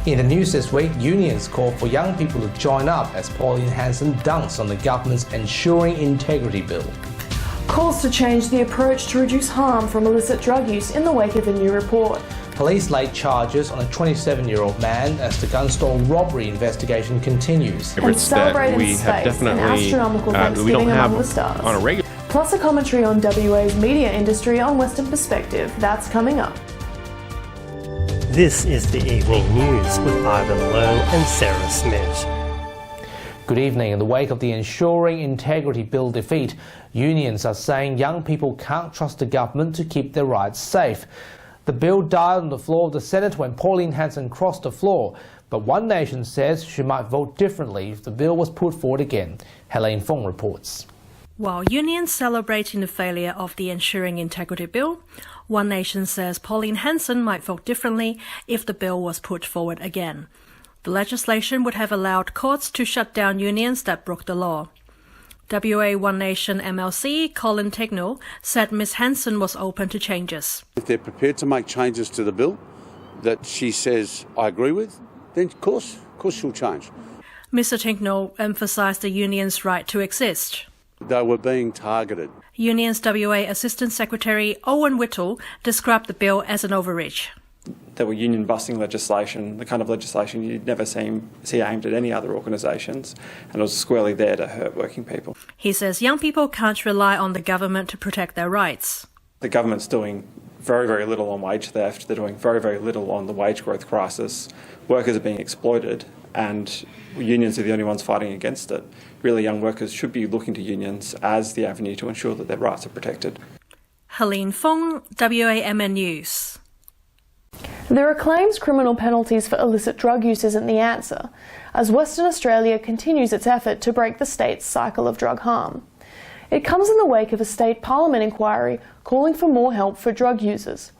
In the news this week, unions call for young people to join up as Pauline dunks on the government's Ensuring Integrity Bill. Calls to change the approach to reduce harm from illicit drug use in the wake of a new report. Police laid charges on a 27-year-old man as the gun store robbery investigation continues. And celebrate in space, an astronomical Thanksgiving among the stars. Plus a commentary on WA's media industry on Western Perspective. That's coming up. This is the Evening News with Ivan Lowe and Sarah Smith. Good evening. In the wake of the Ensuring Integrity Bill defeat, unions are saying young people can't trust the government to keep their rights safe. The bill died on the floor of the Senate when Pauline crossed the floor, but One Nation says she might vote differently if the bill was put forward again. Helene Fong reports. While unions celebrating the failure of the Ensuring Integrity Bill, One Nation says Pauline might vote differently if the bill was put forward again. The legislation would have allowed courts to shut down unions that broke the law. WA One Nation MLC Colin Tegnell said Ms Hanson was open to changes. If they're prepared to make changes to the bill that she says I agree with, then of course she'll change. Mr Tegnell emphasised the union's right to exist. They were being targeted. Union's WA Assistant Secretary Owen Whittle described the bill as an overreach. There were union-busting legislation, the kind of legislation you'd never see aimed at any other organisations, and it was squarely there to hurt working people. He says young people can't rely on the government to protect their rights. The government's doing very, very little on wage theft. They're doing very, very little on the wage growth crisis. Workers are being exploited, and unions are the only ones fighting against it. Really, young workers should be looking to unions as the avenue to ensure that their rights are protected. Helene Fong, WAMN News. There are claims criminal penalties for illicit drug use isn't the answer, as Western Australia continues its effort to break the state's cycle of drug harm. It comes in the wake of a state parliament inquiry calling for more help for drug users.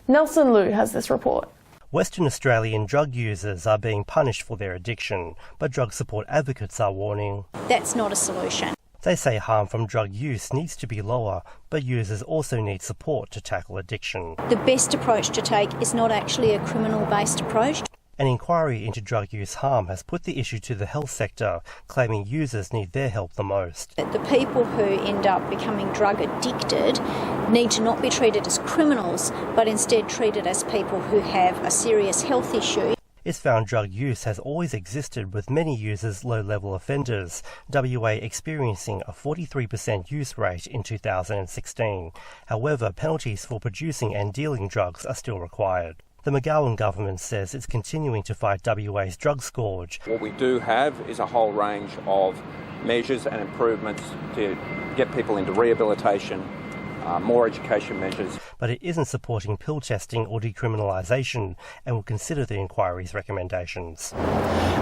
Nelson Liu has this report. Western Australian drug users are being punished for their addiction, but drug support advocates are warning that's not a solution. They say harm from drug use needs to be lower, but users also need support to tackle addiction. The best approach to take is not actually a criminal-based approach. An inquiry into drug use harm has put the issue to the health sector, claiming users need their help the most. The people who end up becoming drug addicted need to not be treated as criminals, but instead treated as people who have a serious health issue. It's found drug use has always existed, with many users low-level offenders, WA experiencing a 43% use rate in 2016. However, penalties for producing and dealing drugs are still required. The McGowan government says it's continuing to fight WA's drug scourge. What we do have is a whole range of measures and improvements to get people into rehabilitation, more education measures. But it isn't supporting pill testing or decriminalisation and will consider the inquiry's recommendations.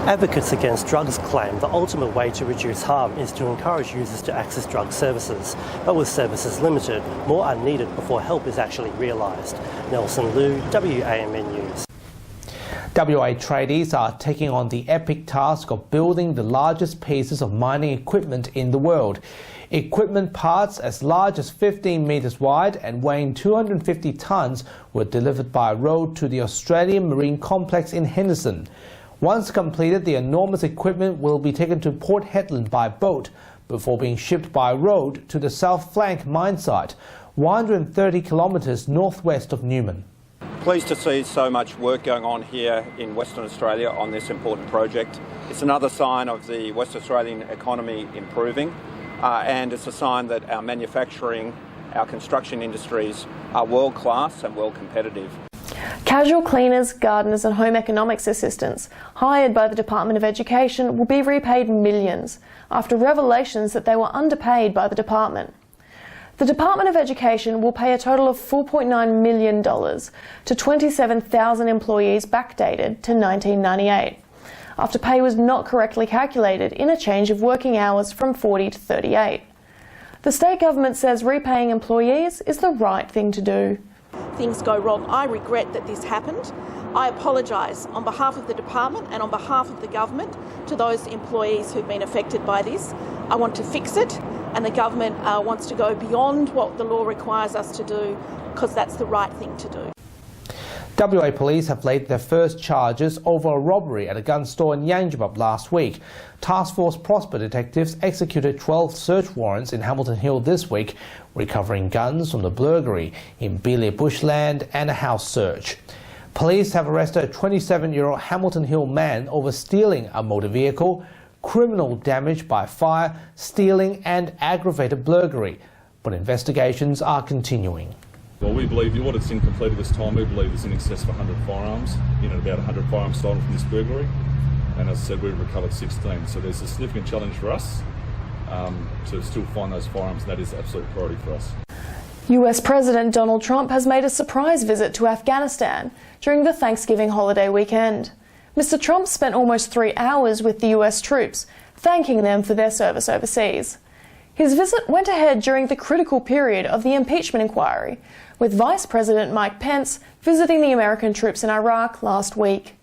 Advocates against drugs claim the ultimate way to reduce harm is to encourage users to access drug services. But with services limited, more are needed before help is actually realised. Nelson Liu, WAMN News. WA tradies are taking on the epic task of building the largest pieces of mining equipment in the world. Equipment parts as large as 15 metres wide and weighing 250 tonnes were delivered by road to the Australian Marine Complex in Henderson. Once completed, the enormous equipment will be taken to Port Hedland by boat before being shipped by road to the South Flank mine site, 130 kilometres northwest of Newman. Pleased to see so much work going on here in Western Australia on this important project. It's another sign of the West Australian economy improving. And it's a sign that our manufacturing, our construction industries are world class and world competitive. Casual cleaners, gardeners and home economics assistants hired by the Department of Education will be repaid millions after revelations that they were underpaid by the department. The Department of Education will pay a total of $4.9 million to 27,000 employees backdated to 1998. After pay was not correctly calculated in a change of working hours from 40 to 38. The state government says repaying employees is the right thing to do. Things go wrong. I regret that this happened. I apologise on behalf of the department and on behalf of the government to those employees who've been affected by this. I want to fix it, and the government wants to go beyond what the law requires us to do, because that's the right thing to do. WA police have laid their first charges over a robbery at a gun store in Yangebup last week. Task Force Prosper detectives executed 12 search warrants in Hamilton Hill this week, recovering guns from the burglary in Beeley Bushland and a house search. Police have arrested a 27-year-old Hamilton Hill man over stealing a motor vehicle, criminal damage by fire, stealing and aggravated burglary. But investigations are continuing. Well, we believe the audit's incomplete at this time. We believe there's in excess of 100 firearms, in and about 100 firearms stolen from this burglary. And as I said, we've recovered 16. So there's a significant challenge for us to still find those firearms, and that is absolute priority for us. US President Donald Trump has made a surprise visit to Afghanistan during the Thanksgiving holiday weekend. Mr. Trump spent almost 3 hours with the US troops, thanking them for their service overseas. His visit went ahead during the critical period of the impeachment inquiry, with Vice President Mike Pence visiting the American troops in Iraq last week.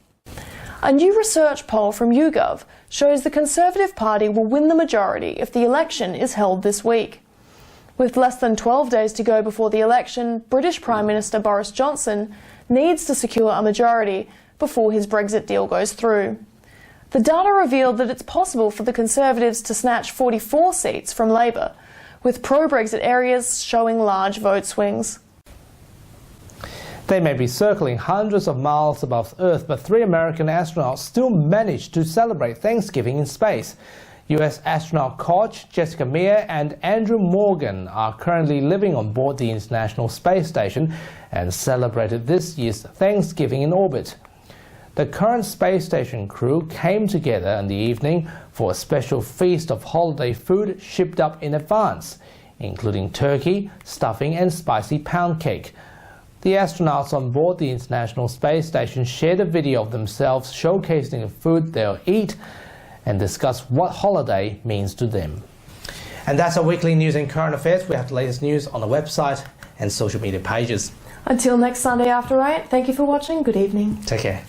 A new research poll from YouGov shows the Conservative Party will win the majority if the election is held this week. With less than 12 days to go before the election, British Prime Minister Boris Johnson needs to secure a majority before his Brexit deal goes through. The data revealed that it's possible for the Conservatives to snatch 44 seats from Labour, with pro-Brexit areas showing large vote swings. They may be circling hundreds of miles above Earth, but 3 American astronauts still managed to celebrate Thanksgiving in space. US astronaut Koch, Jessica Meir and Andrew Morgan are currently living on board the International Space Station and celebrated this year's Thanksgiving in orbit. The current space station crew came together in the evening for a special feast of holiday food shipped up in advance, including turkey, stuffing and spicy pound cake. The astronauts on board the International Space Station shared a video of themselves showcasing the food they'll eat and discuss what holiday means to them. And that's our weekly news and current affairs. We have the latest news on the website and social media pages. Until next Sunday after 8, thank you for watching. Good evening. Take care.